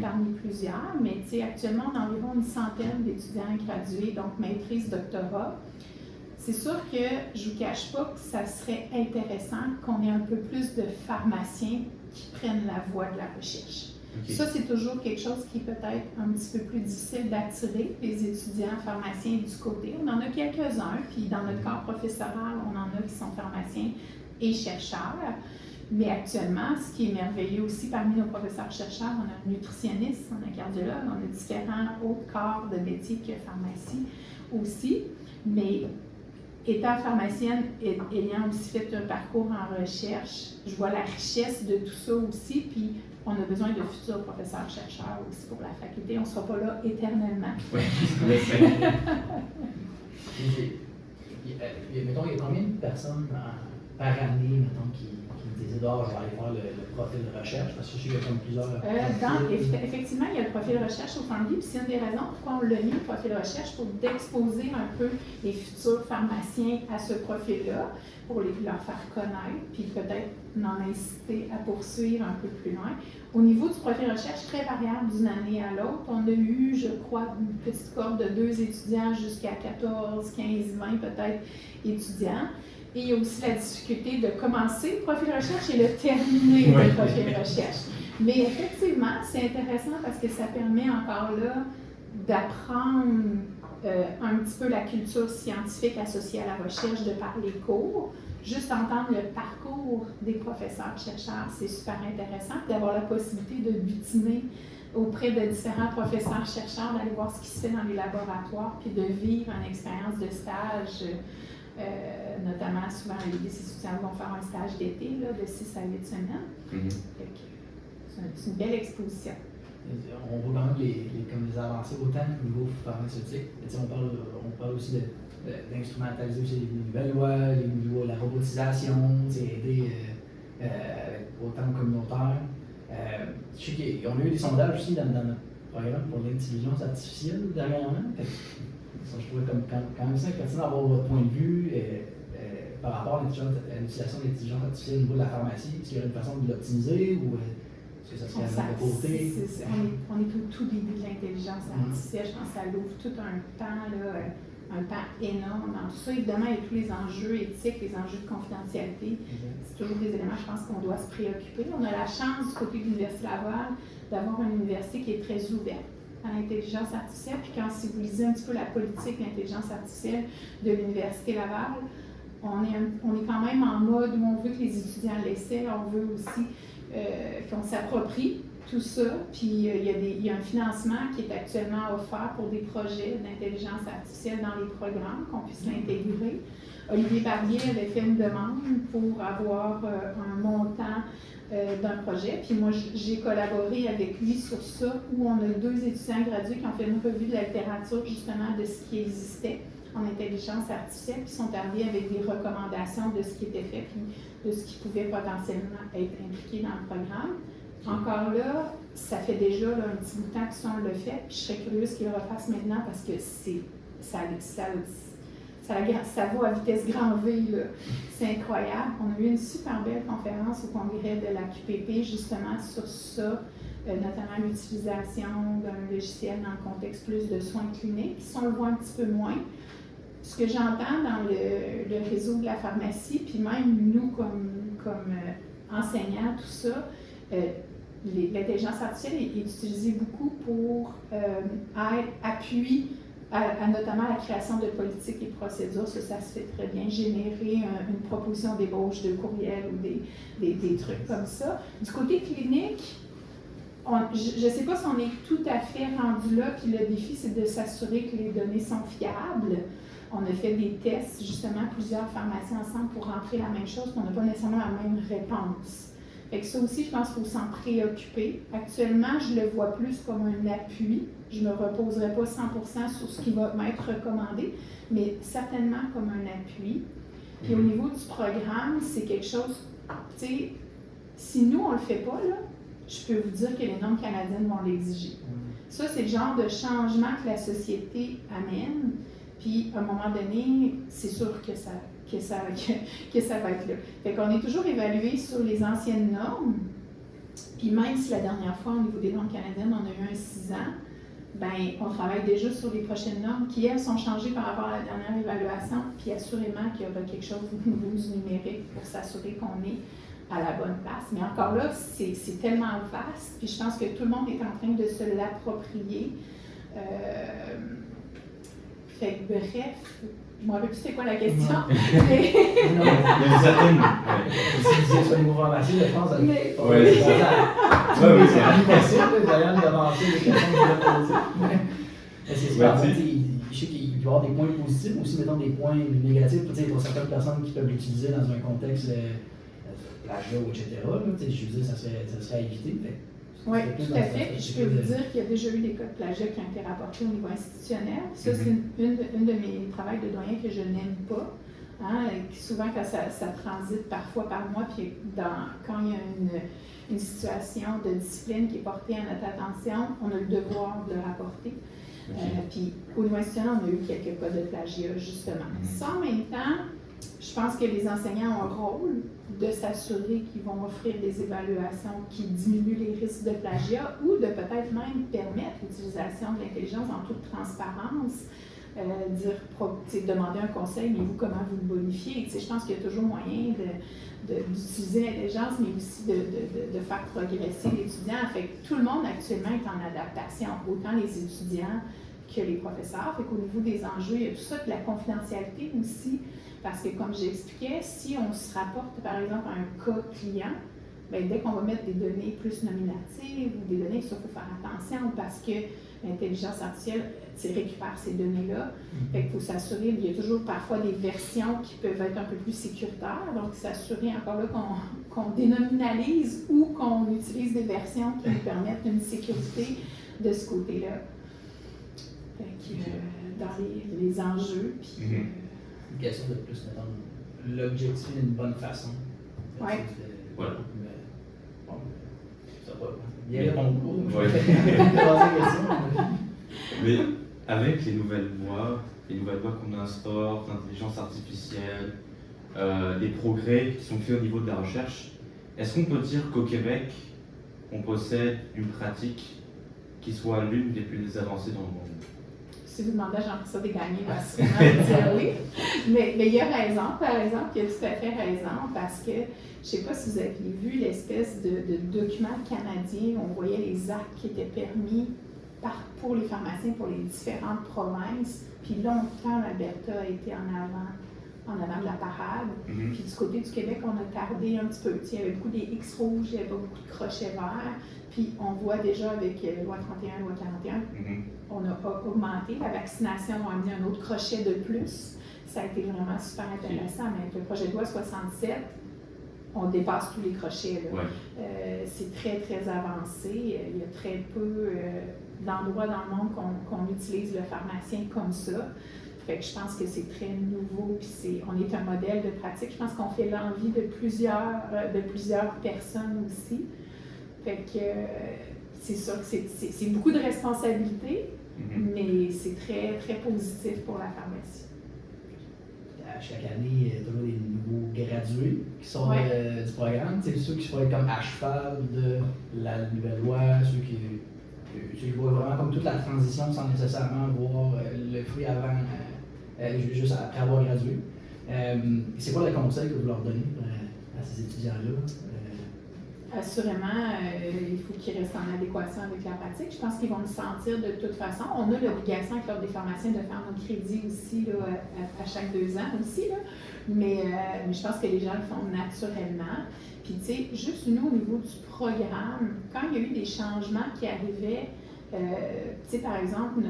parmi plusieurs, mais actuellement, on a environ une centaine d'étudiants gradués, donc maîtrise, doctorat. C'est sûr que je ne vous cache pas que ça serait intéressant qu'on ait un peu plus de pharmaciens qui prennent la voie de la recherche. Okay. Ça, c'est toujours quelque chose qui est peut-être un petit peu plus difficile d'attirer les étudiants pharmaciens du côté. On en a quelques-uns, puis dans notre corps professoral, on en a qui sont pharmaciens et chercheurs. Mais actuellement, ce qui est merveilleux aussi parmi nos professeurs-chercheurs, on a un nutritionniste, on a un cardiologue, on a différents autres corps de métier que pharmacie aussi. Mais étant pharmacienne, ayant aussi fait un parcours en recherche, je vois la richesse de tout ça aussi, puis on a besoin de futurs professeurs-chercheurs aussi pour la faculté. On ne sera pas là éternellement. Oui, mettons, il y a combien de personnes par année, mettons, qui disaient « Ah, je vais aller faire le profil de recherche », parce que je sais qu'il y a comme plusieurs... Effectivement, il y a le profil de recherche au Pharmley, puis c'est une des raisons pourquoi on l'a mis, le profil de recherche, pour d'exposer un peu les futurs pharmaciens à ce profil-là, pour leur faire connaître, puis peut-être en inciter à poursuivre un peu plus loin. Au niveau du profil de recherche, très variable d'une année à l'autre. On a eu, je crois, une petite cohorte de 2 étudiants jusqu'à 14, 15, 20 peut-être étudiants. Et il y a aussi la difficulté de commencer le profil de recherche et le terminer le profil de recherche. Mais effectivement, c'est intéressant parce que ça permet encore là d'apprendre un petit peu la culture scientifique associée à la recherche de par les cours. Juste entendre le parcours des professeurs-chercheurs, c'est super intéressant. D'avoir la possibilité de butiner auprès de différents professeurs-chercheurs, d'aller voir ce qui se fait dans les laboratoires, puis de vivre une expérience de stage. Notamment, souvent, les étudiants vont faire un stage d'été de 6 à 8 semaines. C'est une belle exposition. On voit quand même comme les avancées autant au niveau pharmaceutique. On parle aussi d'instrumentaliser aussi les nouvelles lois, la robotisation, aider autant communautaire. Je sais qu'on a eu des sondages aussi dans notre programme pour l'intelligence artificielle dernièrement. Je trouvais quand même ça pertinent d'avoir votre point de vue par rapport à l'utilisation de l'intelligence artificielle au niveau de la pharmacie. Est-ce qu'il y aurait une façon de l'optimiser ou est-ce que ça serait à côté? On est au tout début de l'intelligence artificielle. Je pense que ça l'ouvre tout un pan énorme dans tout ça. Évidemment, il y a tous les enjeux éthiques, les enjeux de confidentialité. C'est toujours des éléments, je pense, qu'on doit se préoccuper. On a la chance, du côté de l'Université Laval, d'avoir une université qui est très ouverte à l'intelligence artificielle. Puis quand si vous lisez un petit peu la politique de l'intelligence artificielle de l'Université Laval, on est quand même en mode où on veut que les étudiants l'essaient, on veut aussi qu'on s'approprie tout ça. Puis il y a un financement qui est actuellement offert pour des projets d'intelligence artificielle dans les programmes, qu'on puisse l'intégrer. Olivier Barbier avait fait une demande pour avoir un montant d'un projet. Puis moi, j'ai collaboré avec lui sur ça, où on a 2 étudiants gradués qui ont fait une revue de la littérature, justement, de ce qui existait en intelligence artificielle, puis sont arrivés avec des recommandations de ce qui était fait, puis de ce qui pouvait potentiellement être impliqué dans le programme. Encore là, ça fait déjà un petit bout de temps que on le fait, puis je serais curieuse qu'ils le refassent maintenant parce que ça va à vitesse grand V, là. C'est incroyable. On a eu une super belle conférence au congrès de la QPP justement sur ça, notamment l'utilisation d'un logiciel dans le contexte plus de soins cliniques. Si on le voit un petit peu moins, ce que j'entends dans le réseau de la pharmacie, puis même nous comme enseignants, tout ça, l'intelligence artificielle est utilisée beaucoup pour appui à notamment la création de politiques et procédures. Ça se fait très bien. Générer une proposition d'ébauche de courriel ou des trucs comme ça. Du côté clinique, je ne sais pas si on est tout à fait rendu là, puis le défi, c'est de s'assurer que les données sont fiables. On a fait des tests, justement, plusieurs pharmaciens ensemble pour rentrer la même chose, puis on n'a pas nécessairement la même réponse. Fait que ça aussi, je pense qu'il faut s'en préoccuper. Actuellement, je le vois plus comme un appui. Je ne me reposerai pas 100% sur ce qui va m'être recommandé, mais certainement comme un appui. Puis au niveau du programme, c'est quelque chose, tu sais, si nous, on ne le fait pas, là, je peux vous dire que les normes canadiennes vont l'exiger. Ça, c'est le genre de changement que la société amène. Puis, à un moment donné, c'est sûr que ça va être là. Fait qu'on est toujours évalué sur les anciennes normes. Puis même si la dernière fois, au niveau des normes canadiennes, on a eu un 6 ans, ben on travaille déjà sur les prochaines normes qui, elles, sont changées par rapport à la dernière évaluation. Puis assurément qu'il y aura quelque chose au niveau du numérique pour s'assurer qu'on est à la bonne place. Mais encore là, c'est tellement vaste, puis je pense que tout le monde est en train de se l'approprier. Fait que bref, je ne me rappelle plus c'est quoi la question. Non. Mais... Il y a une certaine. Si vous disiez sur les mouvements massifs, je pense que Mais- Ouais, c'est ça. Ouais, c'est c'est plus facile d'ailleurs d'avancer les questions que je voulais poser. Mais c'est super. Ouais, Je sais qu'il peut y avoir des points positifs, mais aussi mettons des points négatifs. Pour certaines personnes qui peuvent l'utiliser dans un contexte plagiat, etc. Là, je veux dire, ça serait à éviter. Oui, tout à fait. Puis je peux vous dire qu'il y a déjà eu des cas de plagiat qui ont été rapportés au niveau institutionnel. Ça, c'est une de mes travails de doyen que je n'aime pas. Hein, et souvent, quand ça transite parfois par moi, puis quand il y a une situation de discipline qui est portée à notre attention, on a le devoir de le rapporter. Puis au niveau institutionnel, on a eu quelques cas de plagiat, justement. Ça, en même temps, je pense que les enseignants ont un rôle de s'assurer qu'ils vont offrir des évaluations qui diminuent les risques de plagiat ou de peut-être même permettre l'utilisation de l'intelligence en toute transparence. Demander un conseil, mais vous, comment vous le bonifiez? Je pense qu'il y a toujours moyen d'utiliser l'intelligence, mais aussi de faire progresser l'étudiant. Fait que tout le monde actuellement est en adaptation, autant les étudiants que les professeurs. Fait qu'au niveau des enjeux, il y a tout ça, de la confidentialité aussi. Parce que, comme j'expliquais, si on se rapporte, par exemple, à un cas client, bien, dès qu'on va mettre des données plus nominatives ou des données, ça, il faut faire attention parce que l'intelligence artificielle récupère ces données-là. Fait qu'il faut s'assurer, il y a toujours parfois des versions qui peuvent être un peu plus sécuritaires, donc s'assurer encore là qu'on dénominalise ou qu'on utilise des versions qui nous permettent une sécurité de ce côté-là. Fait que, dans les enjeux, puis... Une question de plus, mettons, l'objectif d'une bonne façon. Oui. Voilà. Bon, ça va bien répondre. Mais avec les nouvelles lois qu'on instaure, l'intelligence artificielle, les progrès qui sont faits au niveau de la recherche, est-ce qu'on peut dire qu'au Québec, on possède une pratique qui soit l'une des plus avancées dans le monde? Si vous demandez à Jean-François Desgagnés, il va sûrement dire oui. Mais il a raison, par exemple, il a tout à fait raison, parce que je ne sais pas si vous aviez vu l'espèce de document canadien où on voyait les actes qui étaient permis pour les pharmaciens, pour les différentes provinces. Puis longtemps, l'Alberta a été en avant de la parade. Puis du côté du Québec, on a tardé un petit peu. Il y avait beaucoup des X rouges, il n'y avait pas beaucoup de crochets verts. Puis on voit déjà avec loi 31, loi 41, on a augmenté. La vaccination a amené un autre crochet de plus. Ça a été vraiment super intéressant. Mais avec le projet de loi 67, on dépasse tous les crochets. C'est très, très avancé. Il y a très peu d'endroits dans le monde qu'on utilise le pharmacien comme ça. Fait que je pense que c'est très nouveau, puis on est un modèle de pratique. Je pense qu'on fait l'envie de plusieurs personnes aussi. Fait que c'est sûr que c'est beaucoup de responsabilités, mais c'est très, très positif pour la pharmacie. Chaque année, il y a toujours des nouveaux gradués qui sont du programme. C'est ceux qui sont comme à cheval de la nouvelle loi, ceux qui voient vraiment comme toute la transition sans nécessairement voir le fruit avant, juste après avoir gradué. C'est quoi le conseil que vous leur donnez à ces étudiants-là? Assurément, il faut qu'ils restent en adéquation avec la pratique. Je pense qu'ils vont le sentir de toute façon. On a l'obligation avec l'Ordre des pharmaciens de faire nos crédits aussi là, à chaque 2 ans aussi. Là. Mais je pense que les gens le font naturellement. Puis, tu sais, juste nous, au niveau du programme, quand il y a eu des changements qui arrivaient, tu sais, par exemple,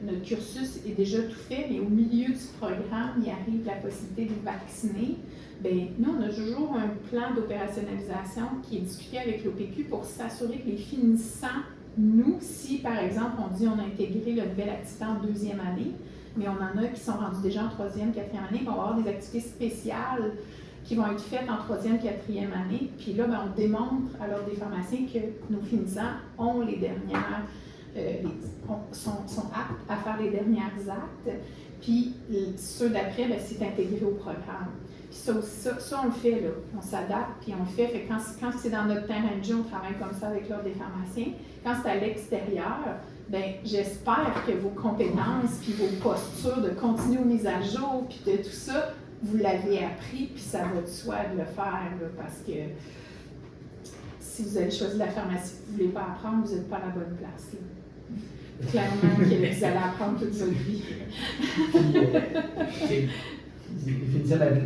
notre cursus est déjà tout fait, mais au milieu du programme, il arrive la possibilité de vacciner. Bien, nous, on a toujours un plan d'opérationnalisation qui est discuté avec l'OPQ pour s'assurer que les finissants, nous, si par exemple on dit on a intégré le nouvel activité en 2e année, mais on en a qui sont rendus déjà en 3e, 4e année, on va avoir des activités spéciales qui vont être faites en 3e, 4e année. Puis là, bien, on démontre à l'Ordre des pharmaciens que nos finissants ont les dernières, sont aptes à faire les dernières actes. Puis ceux d'après, bien, c'est intégré au programme. Puis ça, on le fait, là. On s'adapte, puis on le fait. Fait que quand c'est dans notre terrain de jeu, on travaille comme ça avec l'Ordre des pharmaciens. Quand c'est à l'extérieur, bien, j'espère que vos compétences, puis vos postures de continuer aux mises à jour, puis de tout ça, vous l'avez appris, puis ça va de soi de le faire, là, parce que si vous avez choisi la pharmacie que vous ne voulez pas apprendre, vous n'êtes pas à la bonne place. Là. Clairement que vous allez apprendre toute votre vie.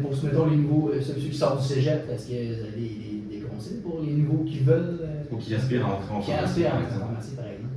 Pour mettons les nouveaux, ceux qui sortent du cégep, est-ce que vous avez des conseils pour les nouveaux qui veulent ou qui aspirent à entrer en pharmacie, par exemple?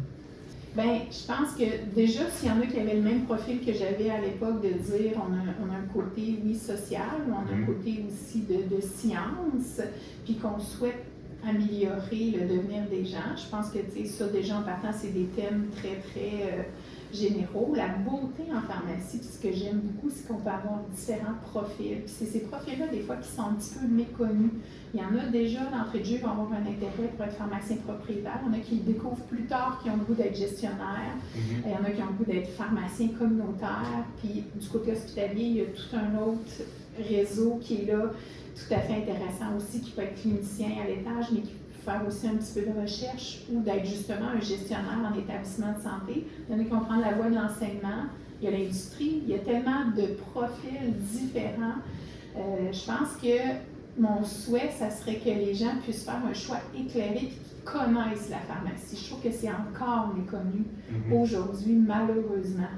Bien, je pense que déjà, s'il y en a qui avaient le même profil que j'avais à l'époque, de dire on a un côté, oui, social, mais on a un côté aussi de science, puis qu'on souhaite améliorer le devenir des gens. Je pense que, tu sais, ça, déjà en partant, c'est des thèmes très, très généraux. La beauté en pharmacie, puis ce que j'aime beaucoup, c'est qu'on peut avoir différents profils. Puis c'est ces profils-là, des fois, qui sont un petit peu méconnus. Il y en a déjà, d'entrée de jeu, qui vont avoir un intérêt pour être pharmacien propriétaire. Il y en a qui le découvrent plus tard, qui ont le goût d'être gestionnaire. Il y en a qui ont le goût d'être pharmacien communautaire. Puis du côté hospitalier, il y a tout un autre réseau qui est là, tout à fait intéressant aussi, qui peut être clinicien à l'étage, mais qui peut faire aussi un petit peu de recherche ou d'être justement un gestionnaire en établissement de santé. Il y en a qui vont prendre la voie de l'enseignement. Il y a l'industrie. Il y a tellement de profils différents. Je pense que mon souhait, ça serait que les gens puissent faire un choix éclairé et qu'ils connaissent la pharmacie. Je trouve que c'est encore méconnu aujourd'hui, malheureusement.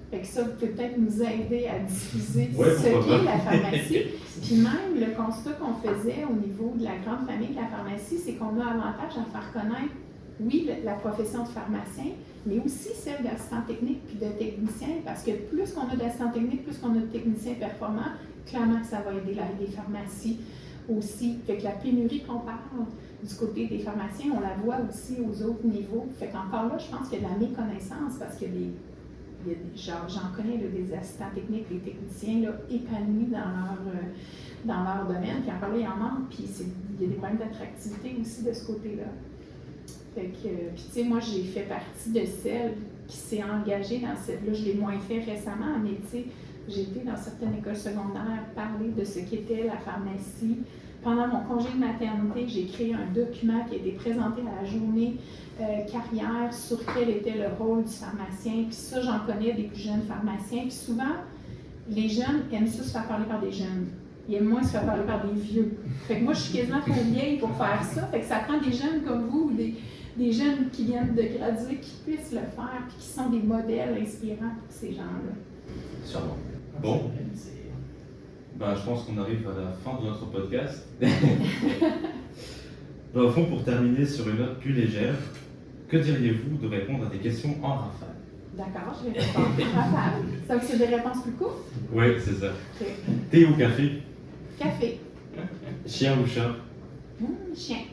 Fait que ça peut peut-être nous aider à diffuser ce qu'est la pharmacie. Puis même, le constat qu'on faisait au niveau de la grande famille de la pharmacie, c'est qu'on a avantage à faire connaître, oui, la profession de pharmacien, mais aussi celle d'assistant technique puis de technicien, parce que plus qu'on a d'assistants techniques, plus qu'on a de techniciens performants, clairement que ça va aider les pharmacies aussi. Fait que la pénurie qu'on parle du côté des pharmaciens, on la voit aussi aux autres niveaux. Fait qu'encore là, je pense qu'il y a de la méconnaissance, parce que j'en connais là, des assistants techniques, des techniciens là, épanouis dans leur domaine, puis encore là, il y en manque, puis il y a des problèmes d'attractivité aussi de ce côté-là. Fait que, puis tu sais, moi, j'ai fait partie de celle qui s'est engagée dans cette... Là, je l'ai moins fait récemment, mais tu sais, j'ai été dans certaines écoles secondaires parler de ce qu'était la pharmacie. Pendant mon congé de maternité, j'ai créé un document qui a été présenté à la journée carrière sur quel était le rôle du pharmacien. Puis ça, j'en connais des plus jeunes pharmaciens. Puis souvent, les jeunes aiment ça se faire parler par des jeunes. Ils aiment moins se faire parler par des vieux. Fait que moi, je suis quasiment trop vieille pour faire ça. Fait que ça prend des jeunes comme vous, ou des jeunes qui viennent de graduer, qui puissent le faire, puis qui sont des modèles inspirants pour ces gens-là. Sûrement. Bon. Ben, je pense qu'on arrive à la fin de notre podcast. Au fond, pour terminer sur une note plus légère, que diriez-vous de répondre à des questions en rafale? D'accord, je vais répondre en rafale. Ça veut dire que c'est des réponses plus courtes? Oui, c'est ça. Okay. Thé ou café? Café. Chien ou chat? Chien.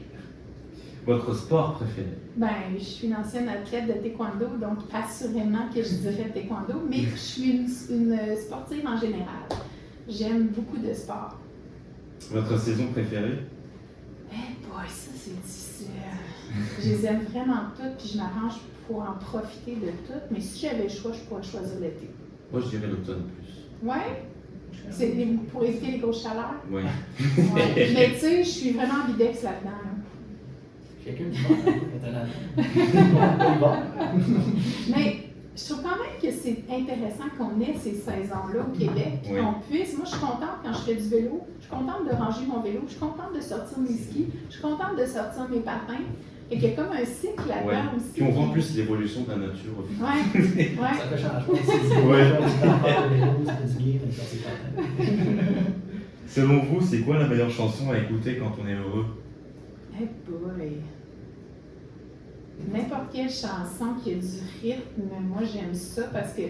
Votre sport préféré? Ben, je suis une ancienne athlète de taekwondo, donc assurément que je dirais taekwondo, mais je suis une sportive en général. J'aime beaucoup de sport. Votre saison préférée? Boy, ça c'est difficile. Je les aime vraiment toutes, puis je m'arrange pour en profiter de toutes, mais si j'avais le choix, je pourrais choisir l'été. Moi, je dirais l'automne plus. Ouais? C'est pour éviter les grosses chaleurs? Oui. Ouais. Mais tu sais, je suis vraiment ambidex là-dedans. Là. Quelqu'un qui va, Mais je trouve quand même que c'est intéressant qu'on ait ces saisons-là au Québec, puis qu'on puisse. Moi, je suis contente quand je fais du vélo, je suis contente de ranger mon vélo, je suis contente de sortir mes skis, je suis contente de sortir mes patins. Et qu'il y a comme un cycle là-dedans aussi. Puis on voit en plus l'évolution de la nature. Ouais. Ça fait changement. Selon vous, c'est quoi la meilleure chanson à écouter quand on est heureux? Eh boy! N'importe quelle chanson qui a du rythme, moi j'aime ça parce que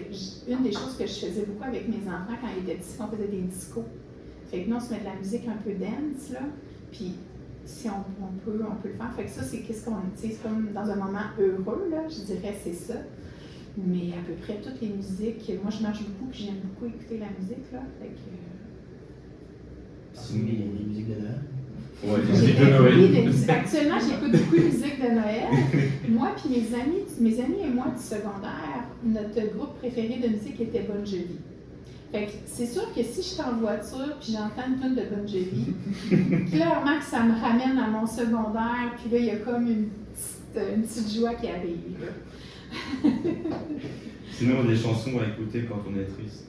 une des choses que je faisais beaucoup avec mes enfants quand ils étaient petits, on faisait des discos. Fait que nous, on se met de la musique un peu dance, là, puis si on peut le faire. Fait que ça, c'est qu'est-ce qu'on dit, c'est comme dans un moment heureux, là, je dirais c'est ça. Mais à peu près toutes les musiques, moi je marche beaucoup puis j'aime beaucoup écouter la musique, là. Fait que... C'est les musiques de Noël. Ouais, les musiques de Noël. Actuellement, j'écoute beaucoup de musique de Noël. Moi puis mes amis et moi du secondaire, notre groupe préféré de musique était Bon Jovi. Fait que c'est sûr que si je suis en voiture puis j'entends une tune de Bon Jovi, clairement que ça me ramène à mon secondaire, puis là, il y a comme une petite joie qui arrive. Sinon, des chansons à écouter quand on est triste.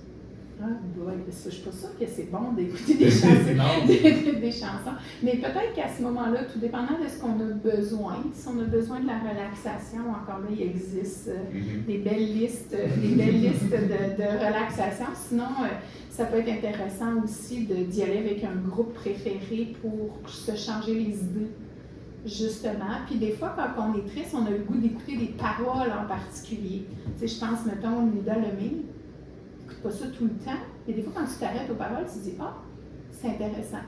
Ah, boy, parce que je suis pas sûre que c'est bon d'écouter des chansons. Des chansons. Mais peut-être qu'à ce moment-là, tout dépendant de ce qu'on a besoin, si on a besoin de la relaxation, encore là, il existe des belles listes de relaxation. Sinon, ça peut être intéressant aussi d'y aller avec un groupe préféré pour se changer les idées. Justement. Puis des fois, quand on est triste, on a le goût d'écouter des paroles en particulier. Tu sais, je pense, mettons, Nida Lemay, n'écoute pas ça tout le temps, mais des fois, quand tu t'arrêtes aux paroles, tu te dis « Ah, c'est intéressant. »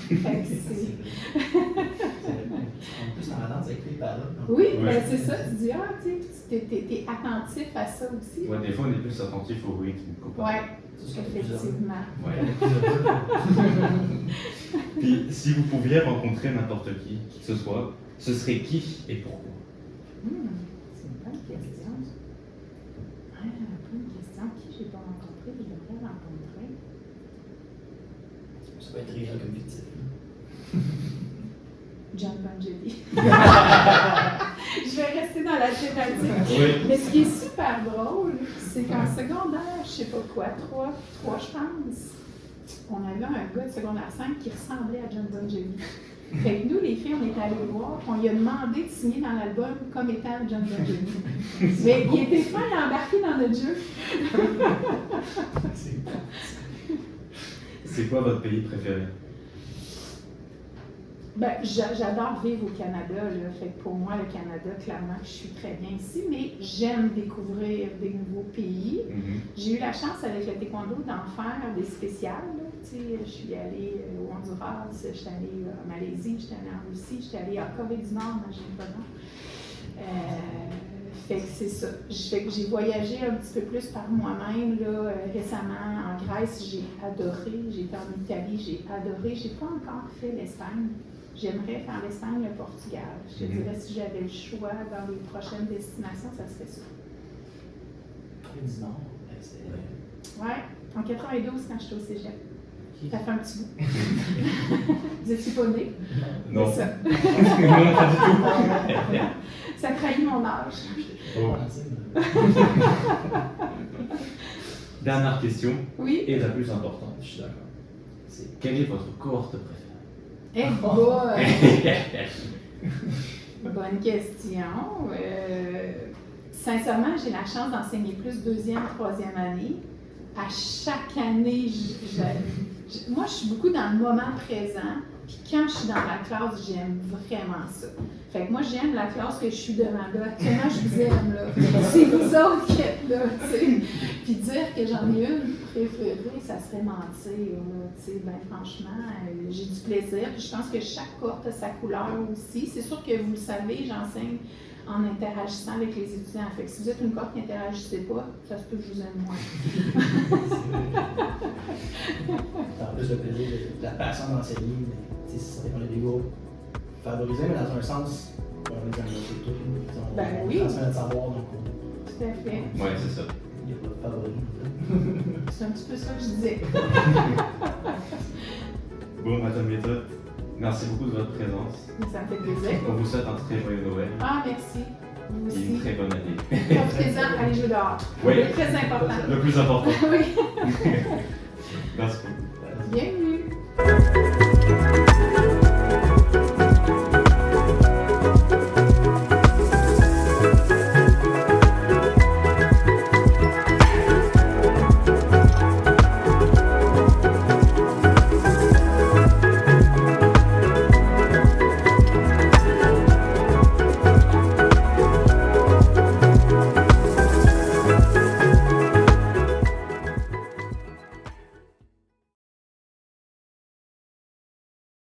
Fait que c'est... En plus, en tendance avec les paroles. Oui, ben, c'est ça. Tu dis « Ah, tu sais, t'es attentif à ça aussi. » Ouais, des fois, on est plus attentif au rythme qu'au parole. Oui, effectivement. Puis, si vous pouviez rencontrer n'importe qui que ce soit, ce serait qui et pourquoi? C'est une bonne question. Bonne question. Qui j'ai pas rencontré, je devrais rencontrer? Ça peut être réel comme fictif. John Bon Jovi. Je vais rester dans la thématique. Oui. Mais ce qui est super drôle, c'est qu'en secondaire, je sais pas quoi, 3 je pense, on avait un gars de secondaire 5 qui ressemblait à John Bon Jovi. Fait que nous, les filles, on est allés le voir, on lui a demandé de signer dans l'album comme étant John Bon Jovi. Mais il était fin à embarquer dans notre jeu. C'est quoi votre pays préféré? Ben, j'adore vivre au Canada, là. Fait que pour moi, le Canada, clairement, je suis très bien ici, mais j'aime découvrir des nouveaux pays. J'ai eu la chance avec le taekwondo d'en faire des spéciales. Là. Tu sais, je suis allée au Honduras, je suis allée en Malaisie, je suis allée en Russie, je suis allée en Corée du Nord, imagine pas non. Fait que c'est ça. Fait que j'ai voyagé un petit peu plus par moi-même. Là, récemment, en Grèce, j'ai adoré. J'étais en Italie, j'ai adoré. J'ai pas encore fait l'Espagne. J'aimerais faire l'Espagne, le Portugal. Je te dirais, si j'avais le choix dans les prochaines destinations, ça serait ça. Corée du Nord, c'est vrai. Ouais, en 92, quand j'étais au cégep. Ça fait un petit bout. Vous étiez pas né? Non. C'est ça. Non, pas du tout. Ça trahit mon âge. Oh. Dernière question, Oui? et la plus importante. Je suis d'accord. Quelle est votre cohorte préférée? Eh boy! Bonne question. Sincèrement, j'ai la chance d'enseigner plus deuxième, troisième année. À chaque année, moi, je suis beaucoup dans le moment présent. Puis quand je suis dans la classe, j'aime vraiment ça. Fait que moi, j'aime la classe que je suis devant là. Actuellement, je vous aime, là. C'est vous autres qui êtes là, tu sais. Puis dire que j'en ai une préférée, ça serait mentir, là. Tu sais, ben franchement, j'ai du plaisir. Puis je pense que chaque cohorte a sa couleur aussi. C'est sûr que vous le savez, j'enseigne en interagissant avec les étudiants. Fait que si vous êtes une cohorte qui n'interagissez pas, ça se peut que je vous aime moins. En plus, le plaisir, la passion d'enseigner, mais ça dépend des groupes favorisés, mais dans un sens, on est dans notre tout. On transmet notre savoir, donc tout à fait. Ouais, c'est ça. Il n'y a pas de favori. C'est un petit peu ça que je disais. Bon, Madame Méthode, merci beaucoup de votre présence. Ça me fait plaisir. On vous souhaite un très joyeux Noël. Ah, merci. Vous Et aussi. une très bonne année. Profitez-en, allez jouer dehors. Oui. C'est très important. Le plus important. Oui. Merci beaucoup. Bienvenue.